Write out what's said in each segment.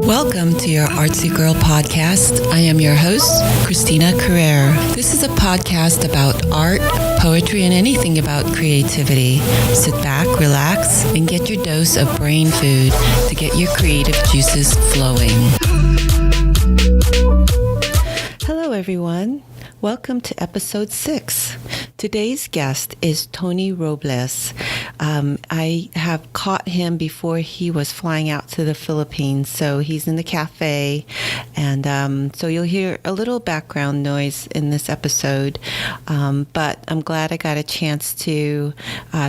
Welcome to your Artsy Girl podcast. I am your host, Cristina Querrer. This is a podcast about art, poetry, and anything about creativity. Sit back, relax, and get your dose of brain food to get your creative juices flowing. Hello, everyone. Welcome to episode 6. Today's guest is Tony Robles. I have caught him before he was flying out to the Philippines, so he's in the cafe, and so you'll hear a little background noise in this episode, but I'm glad I got a chance to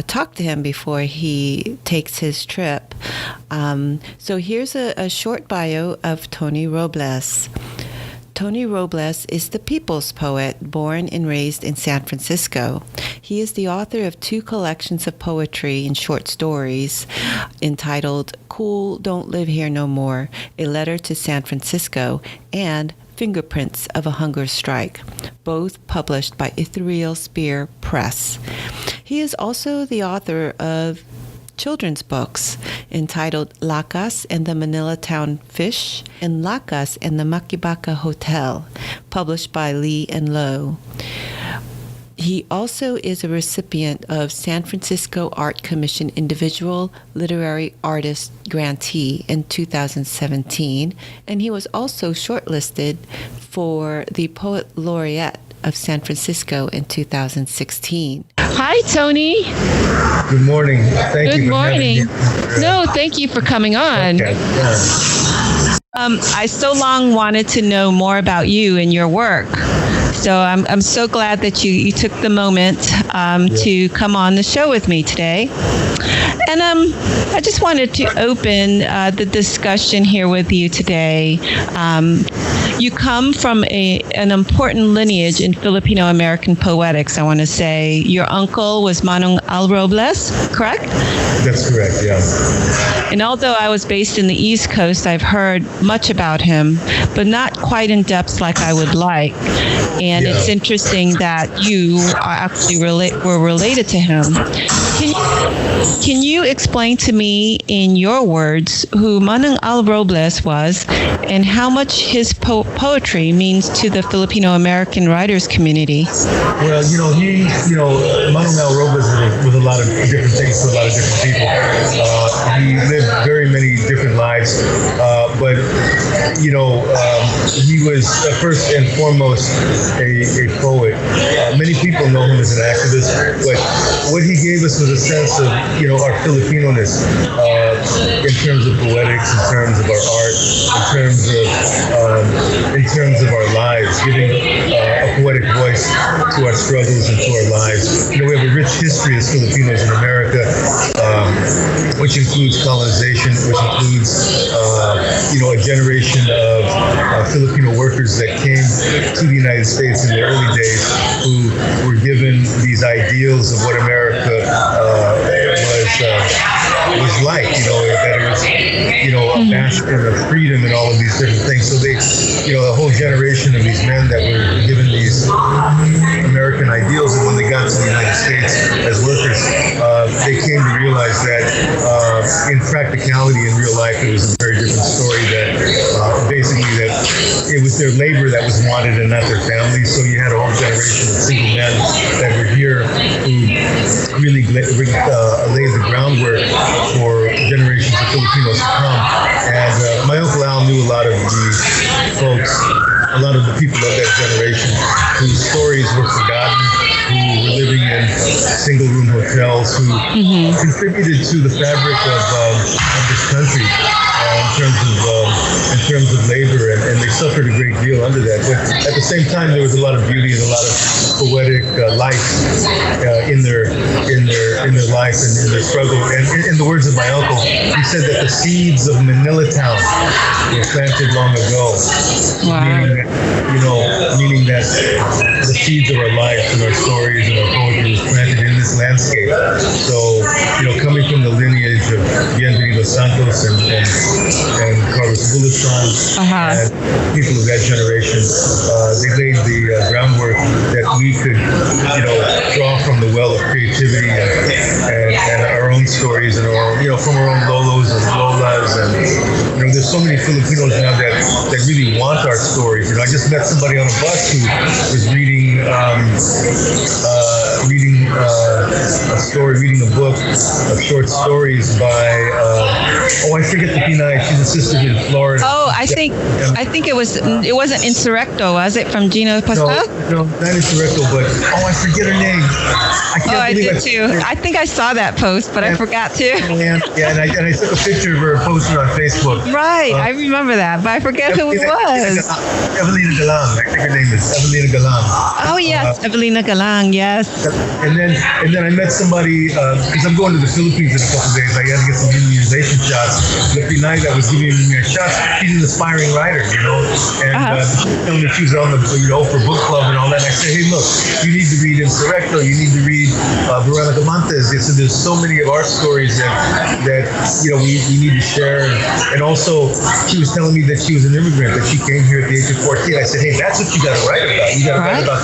talk to him before he takes his trip. So here's a short bio of Tony Robles. Tony Robles is the people's poet, born and raised in San Francisco. He is the author of 2 collections of poetry and short stories entitled Cool, Don't Live Here No More, A Letter to San Francisco, and Fingerprints of a Hunger Strike, both published by Ithuriel Spear Press. He is also the author of children's books entitled Lakas and the Manilatown Fish and Lakas and the Makibaka Hotel, published by Lee and Low. He also is a recipient of San Francisco Art Commission Individual Literary Artist Grantee in 2017, and he was also shortlisted for the Poet Laureate of San Francisco in 2016. Hi, Tony. Good morning. Thank you. Good morning. No, thank you for coming on. Okay. Yeah. I so long wanted to know more about you and your work. So I'm so glad that you took the moment to come on the show with me today. And I just wanted to open the discussion here with you today. You come from an important lineage in Filipino American poetics, I want to say. Your uncle was Manong Al Robles, correct? That's correct, yeah. And although I was based in the East Coast, I've heard much about him, but not quite in depth like I would like. And It's interesting that you are actually were related to him. Can you explain to me in your words who Manong Al Robles was and how much his poetry means to the Filipino American writers community? Well, Manong Al Robles was a lot of different things to a lot of different people. He lived very many different lives, but he was first and foremost a poet. Many people know him as an activist, but what he gave us was a sense of our Filipino-ness in terms of poetics, in terms of our art, in terms of our lives, giving a poetic voice to our struggles and to our lives. We have a rich history as Filipinos in America, which includes colonization, which includes a generation of Filipino workers that came to the United States in the early days who were given these ideals of what America was like, that it was, a bastion of freedom and all of these different things. So they, a whole generation of these men that were given these American ideals, and when they got to the United States as workers, they came to realize that in practicality, in real life, it was a very different story, that basically that it was their labor that was wanted and not their families. So you had a whole generation of single men that were here who really laid the groundwork for generations of Filipinos to come. And my Uncle Al knew a lot of the folks, a lot of the people of that generation whose stories were forgotten, who were living in single-room hotels, who contributed to the fabric of this country in terms of labor, and they suffered a great deal under that. But at the same time, there was a lot of beauty and a lot of poetic life in their life and in their struggle. And in the words of my uncle, he said that the seeds of Manilatown were planted long ago. Wow. Meaning that the seeds of our lives and our stories and our poetry was planted in this landscape. So, coming from the lineage of Bienvenido Santos and Carlos Bulasan and people of that generation, they laid the groundwork that we could, draw from the well of creativity and our own stories and from our own Lolos and Lolas, and there's so many Filipinos now that really want our stories. I just met somebody on a bus who was reading reading a book of short stories by I forget the Pinay. She's a sister in Florida. Oh, I think it wasn't Insurrecto, was it, from Gino Pasta? No, not Insurrecto, but I forget her name. I did too. I think I saw that post, but I forgot to. Yeah, and I took a picture of her, posted on Facebook. Right, I remember that, but I forget who it was. Evelina Galang, I think her name is Evelina Galang. Oh yes, Evelina Galang, yes. And then I met somebody because I'm going to the Philippines in a couple of days. I had to get some immunization shots. The Pinay that was giving me shots, she's an aspiring writer, and telling me she was on the for book club and all that. And I said, hey, look, you need to read Insurrecto. You need to read Veronica Montes. So there's so many of our stories that we need to share. And also, she was telling me that she was an immigrant, that she came here at the age of 14. I said, hey, that's what you got to write about. You got to write about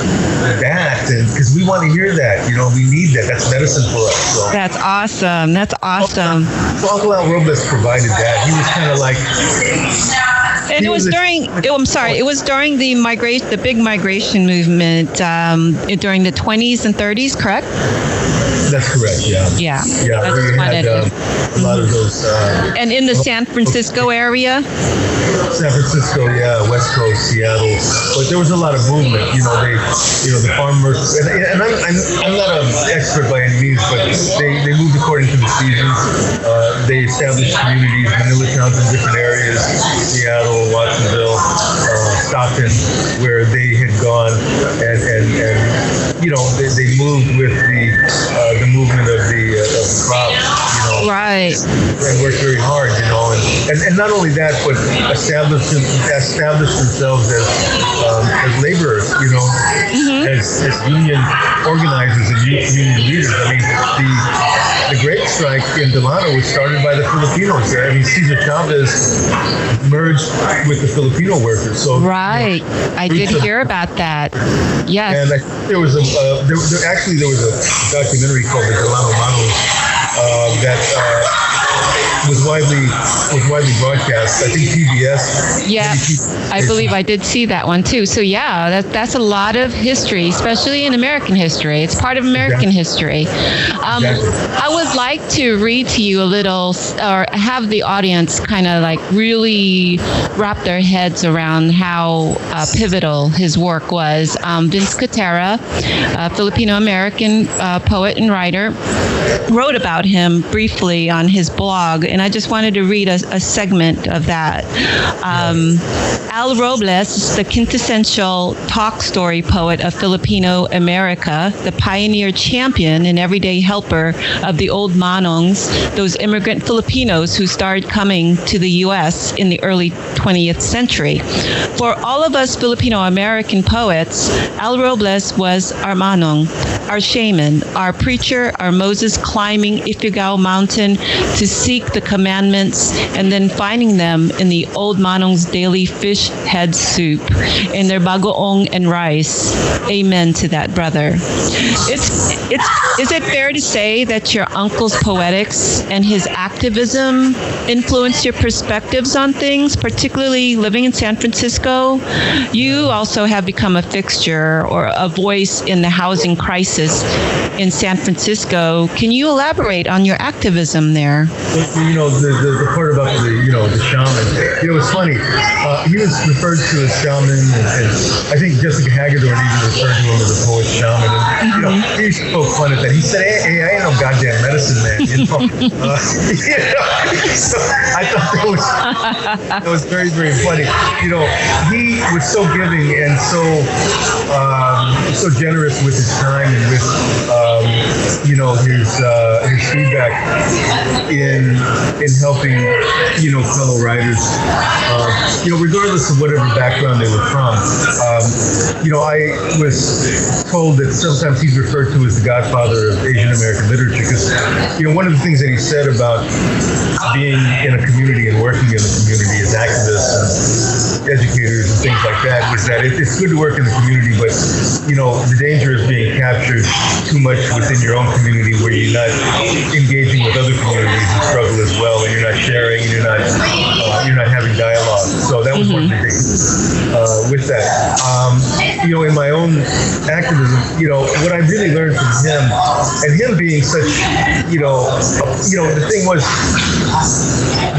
that, and because we want to hear that. We need that. That's medicine for us. So. That's awesome. That's awesome. So Uncle Al Robles provided that. He was kind of like. And it was during the big migration movement during the 20s and 30s, correct? That's correct, yeah. Yeah. Yeah, we had a lot of those. And in the San Francisco area? San Francisco, yeah, West Coast, Seattle. But there was a lot of movement. The farmers, and I'm not an expert by any means, but they moved according to the seasons. They established communities, Manilatown in different areas, Seattle, Watsonville, Stockton, where they had gone, and they moved with the movement of the crop, right, and worked very hard, and not only that, but established themselves as laborers, as union organizers and youth union leaders. I mean, the grape strike in Delano was started by the Filipinos. I mean, Cesar Chavez merged with the Filipino workers. So right, I did hear about that. Yes, and there was a documentary called The Delano Manos that was widely broadcast. I think PBS. Yeah, I believe I did see that one too. So yeah, that's a lot of history, especially in American history. It's part of American history. I would like to read to you a little, or have the audience kind of like really wrap their heads around how pivotal his work was. Vince Querrer, a Filipino-American poet and writer, wrote about him briefly on his blog, and I just wanted to read a segment of that. Al Robles, the quintessential talk story poet of Filipino America, the pioneer champion and everyday helper of the old Manongs, those immigrant Filipinos who started coming to the U.S. in the early 20th century. For all of us Filipino American poets, Al Robles was our Manong, our shaman, our preacher, our Moses climbing Ifugao Mountain to seek the commandments and then finding them in the old Manong's daily fish head soup in their bagoong and rice. Amen to that, brother. Is it fair to say that your uncle's poetics and his activism influenced your perspectives on things, particularly living in San Francisco? You also have become a fixture or a voice in the housing crisis in San Francisco. Can you elaborate on your activism there? The part about the shaman. It's funny. He was referred to as shaman, and I think Jessica Hagedorn even referred to him as a poet shaman. And he spoke fun at that. He said, "Hey, I ain't no goddamn medicine man." So I thought that was very, very funny. He was so giving and so generous with his time and with his feedback in helping fellow writers, regardless of whatever background they were from. I was told that sometimes he's referred to as the godfather of Asian American literature because one of the things that he said about being in a community and working in a community as activists and educators and things like that was that it's good to work in the community, but the danger is being captured too much within your own community where you're not engaging with other communities who struggle as well, and you're not sharing, and you're not having So that was one of the things with that. In my own activism, what I really learned from him, and him being such, the thing was,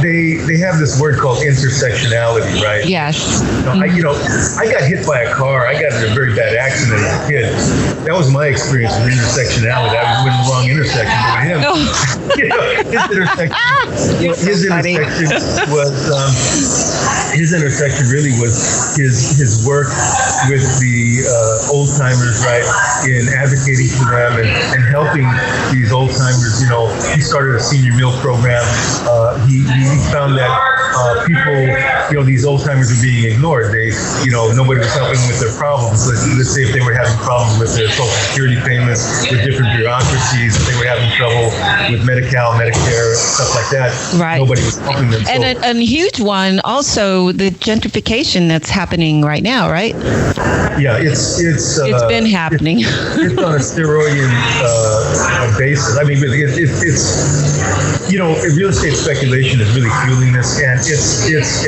they have this word called intersectionality, right? Yes. I got hit by a car. I got in a very bad accident as a kid. That was my experience with intersectionality. I was in the wrong intersection with him. No. His intersection really was his work with the old timers, right, in advocating for them and helping these old timers. He started a senior meal program. He found that people, these old timers were being ignored. Nobody was helping them with their problems. Let's say if they were having problems with their Social Security payments, with different bureaucracies, if they were having trouble with Medi-Cal, Medicare, stuff like that. Right. Nobody was helping them. And a huge one, also the gentrification that's happening right now, right? Yeah, it's been happening. It's on a steroid basis. I mean, it's real estate speculation is really fueling this, and it's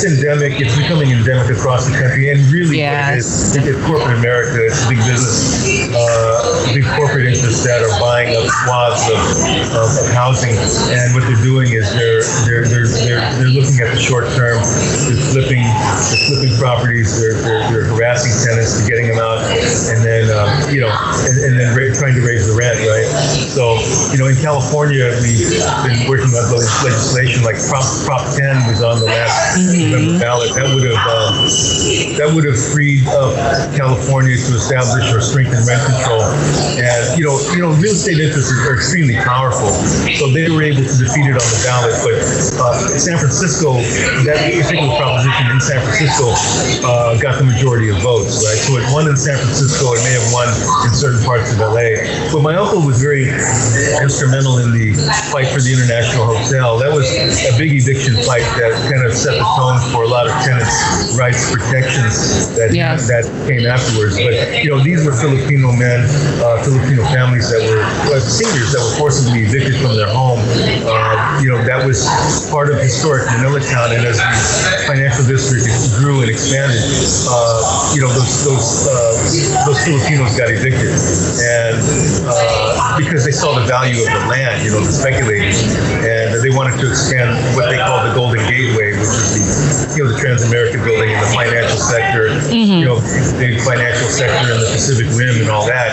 endemic. It's becoming endemic across the country, and really, yes. It's corporate America. It's big business, big corporate interests that are buying up swaths of housing, and what they're doing is they're looking at the short term. They're flipping properties. They're harassing tenants to getting them out, and then trying to raise the rent, right? So in California, we've been working on legislation like Prop 10 was on the last November ballot. That would have freed up California to establish or strengthen rent control. And real estate interests are extremely powerful, so they were able to defeat it on the ballot. But San Francisco, that particular proposition in San Francisco got the majority of votes, right? So it won in San Francisco. It may have won in certain parts of LA. But my uncle was very instrumental in the fight for the International Hotel. That was a big eviction fight that kind of set the tone for a lot of tenants' rights protections that came afterwards. But these were Filipino men, Filipino families that were seniors that were forcibly evicted from their home. That was part of historic Manilatown, and as the financial district grew and expanded, those Filipinos got evicted, and because they saw the value of the land, the speculators, and they wanted to expand what they call the Golden Gateway, which is the Trans-American building in the financial sector, the financial sector in the Pacific Rim and all that.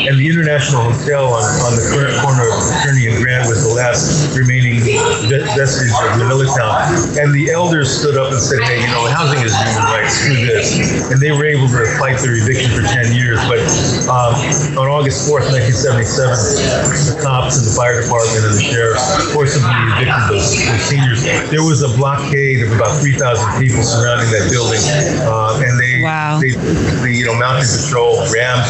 And the International Hotel on the current corner of Kearney and Grant was the last remaining vestige of Manilatown. And the elders stood up and said, hey, housing is human rights, screw this. And they were able to fight their eviction for 10 years. But on August 4th, 1977, the cops and the fire department and the sheriff forcibly evicted those seniors. There was a blockade of about 3,000 people surrounding that building, and they mounted patrol rammed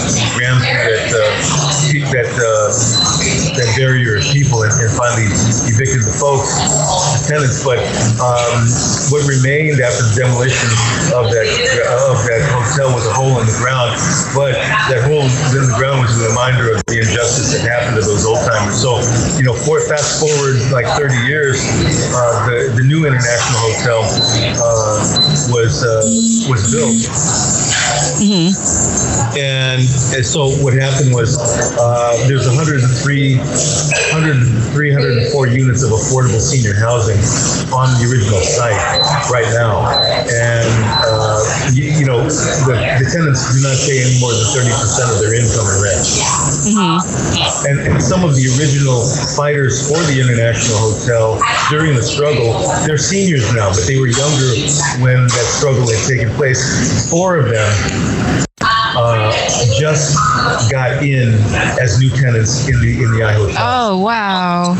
that barrier of people, and finally evicted the folks, the tenants. But what remained after the demolition of that hotel was a hole in the ground. But that hole in the ground was a reminder of the injustice that happened to those old timers. So fast forward like 30 years, the new International Hotel was built. And so what happened was there's 104 units of affordable senior housing on the original site right now. And, the tenants do not pay any more than 30% of their income in rent. And some of the original fighters for the International Hotel during the struggle, they're seniors now, but they were younger when that struggle had taken place. 4 of them just got in as new tenants in the I Hotel. Oh, wow.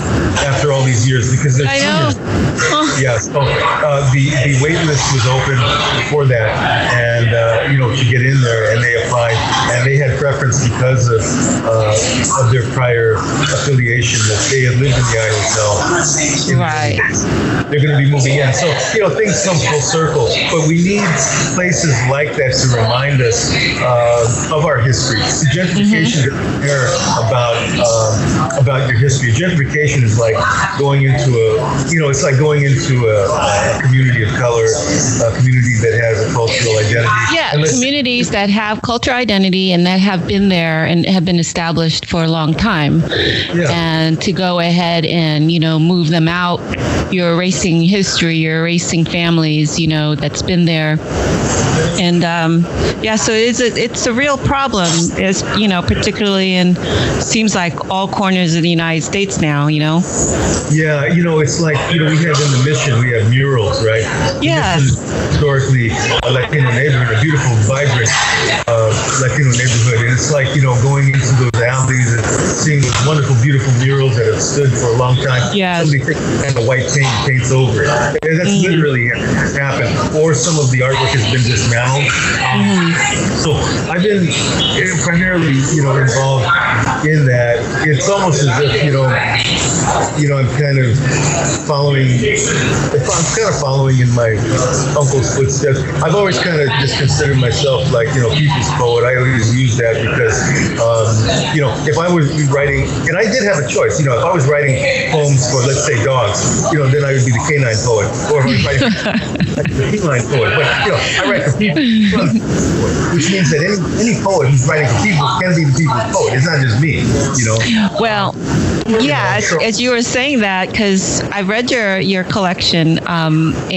After all these years, because they're seniors. Yeah, so the wait list was open for that, and to get in there, and they applied, and they had preference because of their prior affiliation that they had lived in the I Hotel. Right. They're going to be moving in, so things come full circle. But we need places like that to remind us of our history. Gentrification doesn't care about your history. Gentrification is like going into it's like going into to a community of color, a community that has a cultural identity. Yeah, communities that have cultural identity and that have been there and have been established for a long time. Yeah. And to go ahead and, move them out, you're erasing history, you're erasing families, that's been there. And so it's a real problem, particularly in seems like all corners of the United States now, Yeah, it's like, we have in the Mission, we have murals, right? Yeah. Historically a Latino neighborhood, a beautiful, vibrant Latino neighborhood. And it's like, going into those alleys and seeing those wonderful, beautiful murals that have stood for a long time. Yeah. Somebody takes a white paint and paints over it. And that's literally happened. Or some of the artwork has been dismantled. So I've been primarily, involved in that. It's almost as if, I'm kind of following in my uncle's footsteps. I've always kind of just considered myself like, people's poet. I always use that because, if I was writing, and I did have a choice, if I was writing poems for, let's say, dogs, then I would be the canine poet. Or if I was writing the feline poet. But, I write for people, which means that any poet who's writing for people can be the people's poet. It's not just me, Well, yeah, as you were saying that, because I read your collection and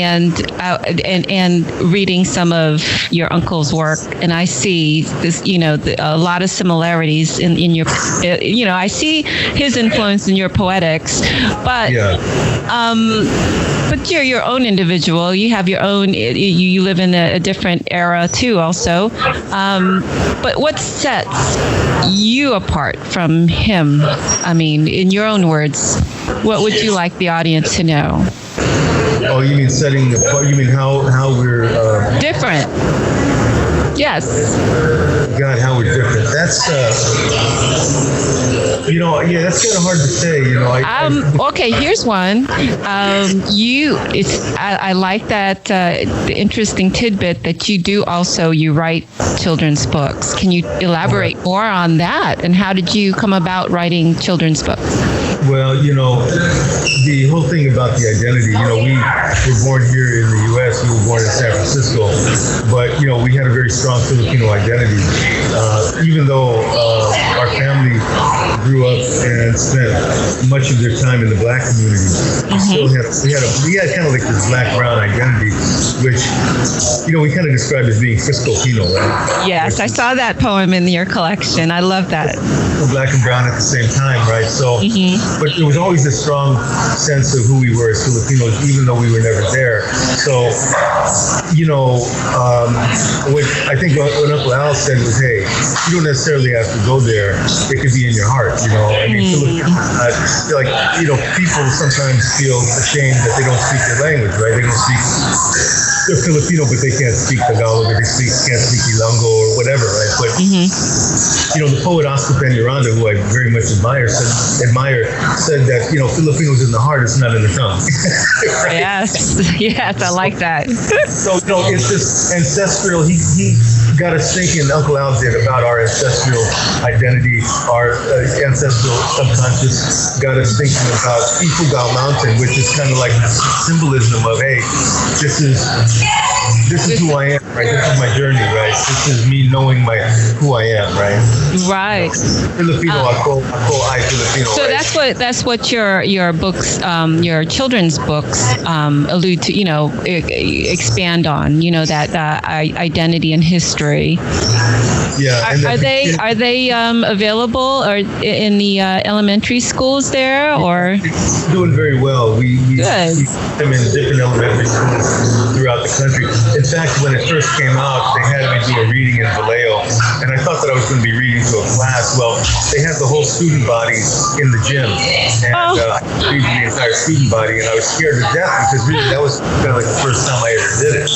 reading some of your uncle's work, and I see this, a lot of similarities in your, I see his influence in your poetics, but but you're your own individual. You have your own. You live in a different era too, also. But what sets you apart from him? I mean, in your own words, what would you like the audience to know? Oh, you mean setting apart? You mean how we're different? Yes. God, how we're different. That's that's kind of hard to say. Okay, here's one. I like that the interesting tidbit that you write children's books. Can you elaborate more on that? And how did you come about writing children's books? Well, the whole thing about the identity, we were born here in the U.S., we were born in San Francisco, but, we had a very strong Filipino identity. Even though our family grew up and spent much of their time in the Black community, we had kind of like this Black-brown identity, which, we kind of described as being Frisco-Pino, right? Yes, I saw that poem in your collection. I love that. Black and brown at the same time, right? So, but there was always this strong sense of who we were as Filipinos, even though we were never there. So, I think what Uncle Al said was, hey, you don't necessarily have to go there. It could be in your heart, I mean, people sometimes feel ashamed that they don't speak their language, right? They're Filipino, but they can't speak Tagalog, or they can't speak Ilonggo or whatever, right? But, the poet Oscar Peñaranda, who I very much admire, said that, Filipinos in the heart, it's not in the tongue. Right? Yes, I like that. So, it's this ancestral, he got us thinking, Uncle Al did, about our ancestral identity, our ancestral subconscious, got us thinking about Ifugao Mountain, which is kind of like the symbolism of, hey, this is who I am, right? This is my journey, right? This is me knowing who I am, right? Right. Filipino, ako ay Filipino. So right? that's what your books, your children's books, allude to, expand on, that identity and history. Yeah. Are they available or in the elementary schools there, or? Doing very well. We Good. put them in different elementary schools throughout the country. In fact, when it first came out, they had me do a reading in Vallejo, and I thought that I was going to be reading to a class. Well, they had the whole student body in the gym, and I was reading the entire student body, and I was scared to death because really that was kind of like the first time I ever did it.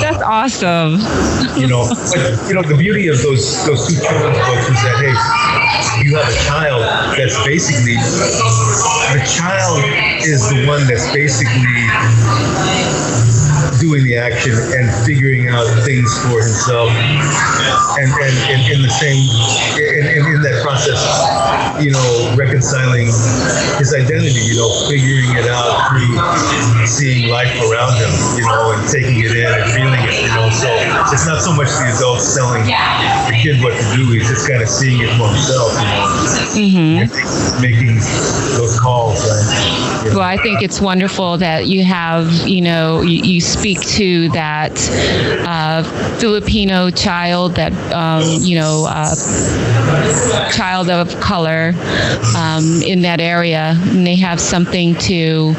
That's awesome. But the beauty of those two children's books is that, hey, you have a child that's basically, the child is the one that's basically doing the action and figuring out things for himself, and in the same in that process, reconciling his identity, figuring it out through seeing life around him, and taking it in and feeling it, so it's not so much the adults telling the kid what to do, he's just kind of seeing it for himself, and making those calls, right? Well, I think it's wonderful that you have, you speak to that Filipino child, that, child of color in that area, and they have something to,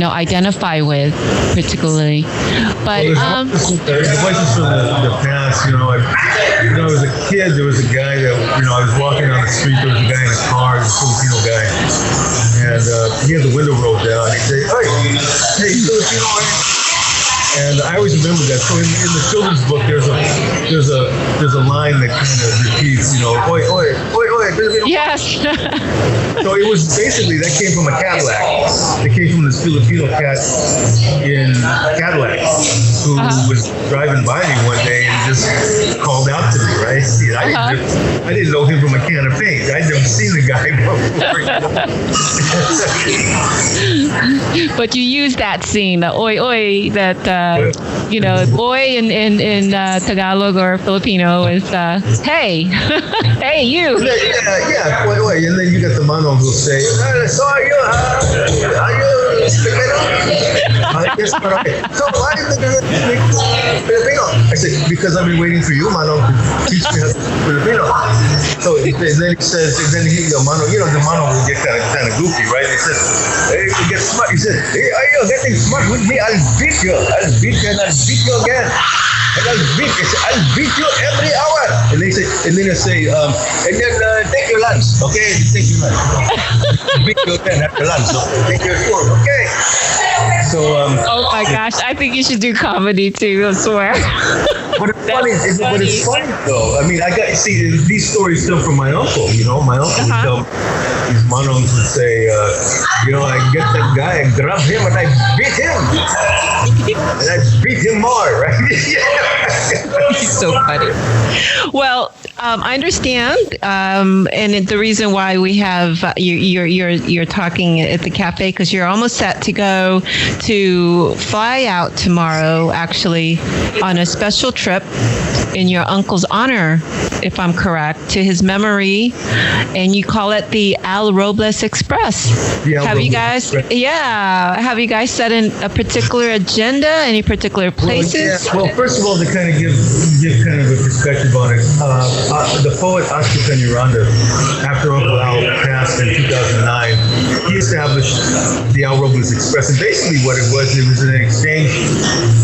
identify with, particularly. But the voices from the past, as a kid, there was a guy that, I was walking on the street, there was a guy in a car, a Filipino guy, and he had the window rolled down. He'd say, hey, Filipino. And I always remember that. So in the children's book, there's a line that kind of repeats, oi, oi, oi, oi, Filipino. Yes. So it was basically, that came from a Cadillac. It came from this Filipino cat in Cadillac who was driving by me one day and just called out to me, right? I didn't know him from a can of paint. I'd never seen the guy before. But you use that scene, the oi oi, that oi in Tagalog or Filipino is hey, hey you. Yeah, oi oi, and then you got the Manong who'll say, so are you Filipino? Yes, but okay. So why did you speak Filipino? I said, because I've been waiting for you, Manong, to teach me how to speak Filipino. So and then he says, the Manong, the Manong will get kind of goofy, right? He says, hey, you get smart. He says, hey, are you getting smart with me? I'll beat you and I'll beat you again. And I'll beat you every hour. And then he'll say, and then take your lunch, okay? Take your lunch. Beat you again after lunch, so take your food, okay? So, oh my gosh, I think you should do comedy too, I swear. But it's funny though. I mean, these stories come from my uncle. My uncle would tell me, these Manongs would say, I get that guy, I grab him and I beat him. And I beat him more, right? He's so funny. Well, I understand, and the reason why we have you're talking at the cafe because you're almost set to go to fly out tomorrow, actually, on a special trip in your uncle's honor, if I'm correct, to his memory, and you call it the Al Robles Express. Have you guys set in a particular agenda, any particular places? Well, first of all, to kind of give kind of a perspective on it, the poet Oscar Peñaranda, after Uncle Al passed in 2009, he established the Al Robles Express, and basically what it was an exchange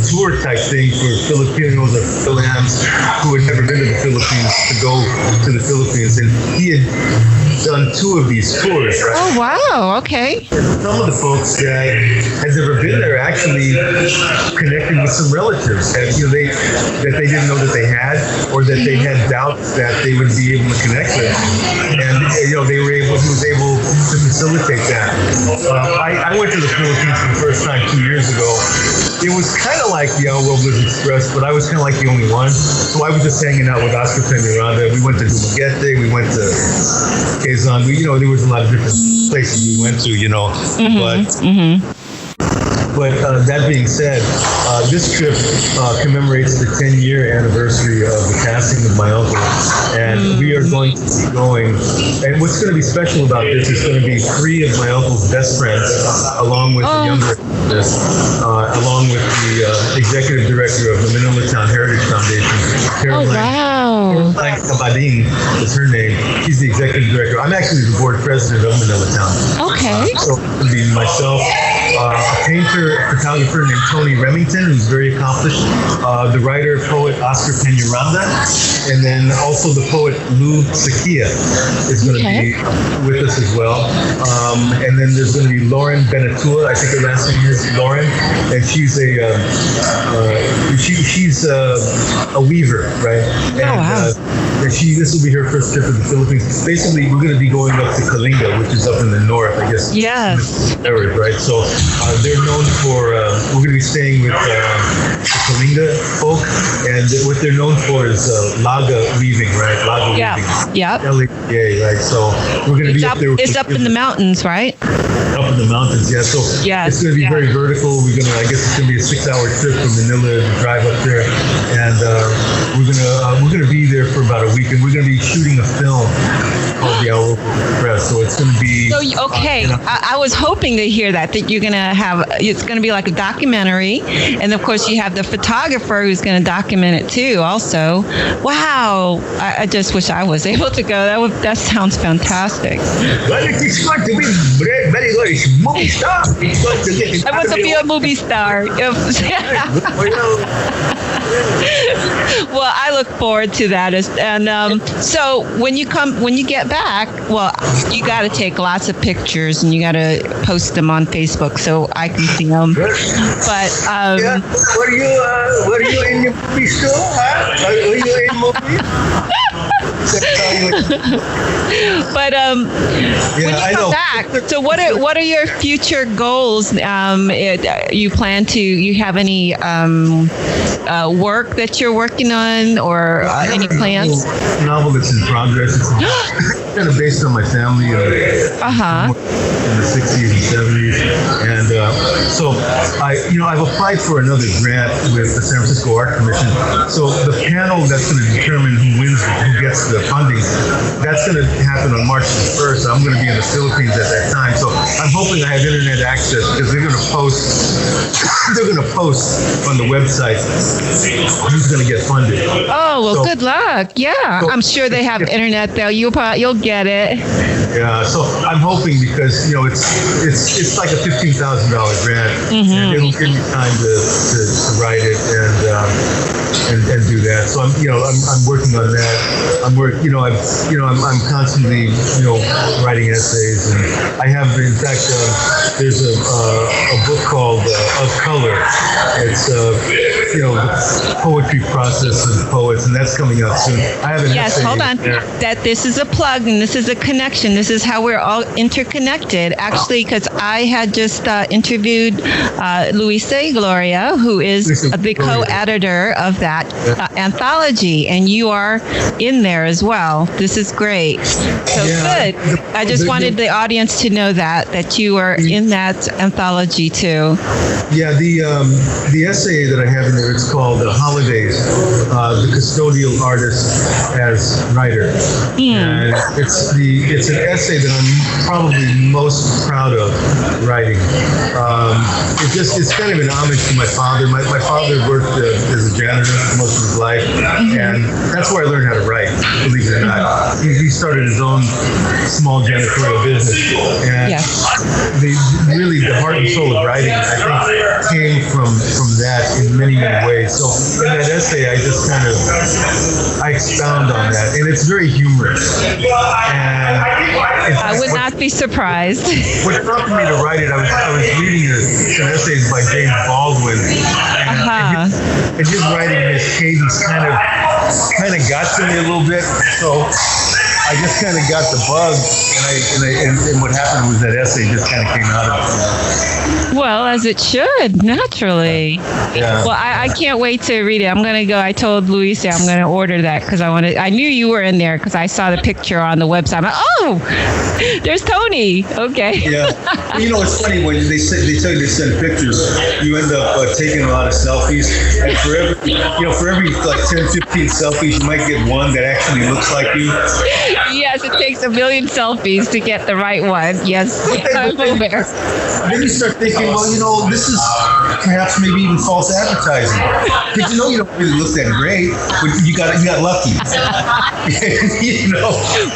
tour type thing for Filipinos or Philams who had never been to the Philippines to go to the Philippines, and he had done 2 of these tours, right? Oh wow, okay. Some of the folks that had never been there actually connected with some relatives that they didn't know that they had, or that they had doubts that they would be able to connect with, and he was able to facilitate that. I went to the Philippines for the first time 2 years ago. It was kind of like the Al Robles Express, but I was kind of like the only one. So I was just hanging out with Oscar Peñaranda. We went to Dumaguete, we went to Quezon. There was a lot of different places we went to, But that being said, this trip commemorates the 10-year anniversary of the passing of my uncle, and we are going to be going. And what's going to be special about this is going to be 3 of my uncle's best friends, along with the younger, along with the executive director of the Manilatown Heritage Foundation, Caroline Cabading is her name. She's the executive director. I'm actually the board president of Manilatown. Okay. So it'll be myself, a painter, photographer named Tony Remington, who's very accomplished, the writer, poet Oscar Peñaranda, and then also the poet Lou Sakia is going to be with us as well. And then there's going to be Lauren Benatua, I think her last name is Lauren, and she's a weaver, right? And this will be her first trip to the Philippines. Basically, we're going to be going up to Kalinga, which is up in the north, I guess. Yes. Right? So they're known for we're going to be staying with the Kalinga folk, and what they're known for is Laga weaving, right? Laga weaving. Yeah. LAPA, right? So we're going to be up there. It's up in the mountains, right? Up in the mountains, yeah. So it's going to be very vertical. I guess it's going to be a 6-hour trip from Manila to drive up there, and we're gonna be there for about a week, and we're gonna be shooting a film called the Robles Express. So it's gonna be. So okay, I was hoping to hear that you're gonna have. It's gonna be like a documentary, and of course you have the photographer who's gonna document it too. Also, wow! I just wish I was able to go. That sounds fantastic. Well, it's going to be very good. It's a movie star. I want to be a movie star. Well, I look forward to that. And so when you get back, well, you got to take lots of pictures and you got to post them on Facebook so I can see them. But were you in the movie store? Huh? Were you in movies? But when you come back, so what are your future goals? You have any work that you're working on, or any plans? Novel that's in progress. It's kind of based on my family. In the 60s and 70s, and so I've applied for another grant with the San Francisco Art Commission. So the panel that's going to determine who gets the funding, that's going to happen on March 1st. I'm going to be in the Philippines at that time, so I'm hoping I have internet access because they're going to post. They're going to post on the website who's going to get funded. Oh well, good luck. Yeah, I'm sure they have internet there. You'll get it. Yeah, so I'm hoping because it's like a $15,000 grant, and it'll give me time to write it and do that. So I'm working on that. I'm constantly writing essays, and I have in fact there's a book called Of Color. It's the poetry process of poets, and that's coming out soon. I have an essay. Hold on. That this is a plug and this is a connection. This is how we're all interconnected. Actually, because I had just interviewed Luisa Gloria, who is the co-editor of that anthology, and you are in there as well. This is great. So good. I just wanted the audience to know that you are in that anthology too. Yeah, the essay that I have in there, it's called Holidays, the Custodial Artist as Writer. And it's an essay that I'm probably most proud of writing. It's kind of an homage to my father. My father worked as a janitor most of his life, and that's where I learned how to write, believe it or not. He started his own small janitorial business, and the heart and soul of writing, I think, came from that in many, many ways. So in that essay, I expound on that, and it's very humorous. And I would not be surprised. What prompted me to write it, I was reading some essays by James Baldwin, and his writing, his cadence kind of got to me a little bit. So I just kind of got the bug, and what happened was that essay just kind of came out of it. Well, as it should, naturally. Yeah. Well, I can't wait to read it. I'm going to go. I told Luisa I'm going to order that because I knew you were in there because I saw the picture on the website. I'm like, oh, there's Tony. Okay. Yeah. It's funny when they tell you to send pictures, you end up taking a lot of selfies. And for every like 10, 15 selfies, you might get one that actually looks like you. Yes, it takes a million selfies to get the right one. Yes, I'm aware. Then you start thinking, well, this is perhaps maybe even false advertising. Because you don't really look that great, but you got lucky.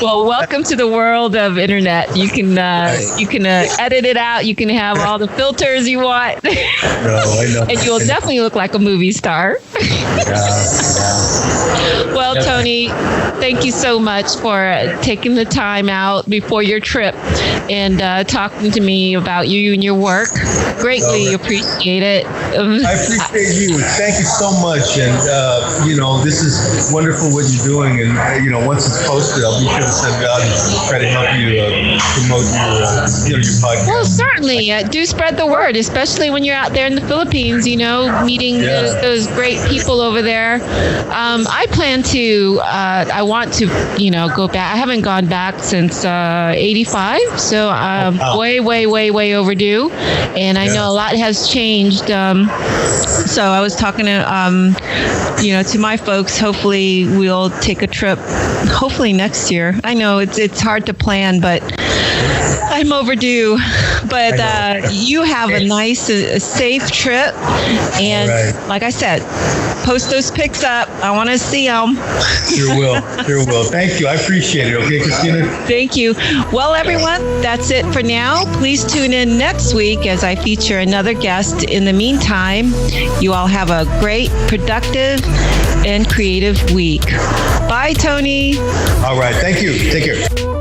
Well, welcome to the world of internet. You can edit it out. You can have all the filters you want. No, I know. And you'll definitely look like a movie star. Well, Tony, thank you so much for taking the time out before your trip and talking to me about you and your work. greatly appreciate it. I appreciate you. Thank you so much. And, this is wonderful what you're doing. And, once it's posted, I'll be sure to send out and try to help you promote your podcast. Well, certainly. Do spread the word, especially when you're out there in the Philippines, meeting those great people over there. I plan to, I want to, go back. I haven't gone back since 85. So way overdue. And I know a lot has changed. So I was talking to my folks. Hopefully we'll take a trip. Hopefully next year. I know it's hard to plan, but I'm overdue. But you have a nice, safe trip. And like I said, post those pics up. I want to see them. Sure will. Thank you. I appreciate it. Okay, Cristina? Thank you. Well, everyone, that's it for now. Please tune in next week as I feature another guest. In the meantime, you all have a great, productive, and creative week. Bye, Tony. All right. Thank you. Take care.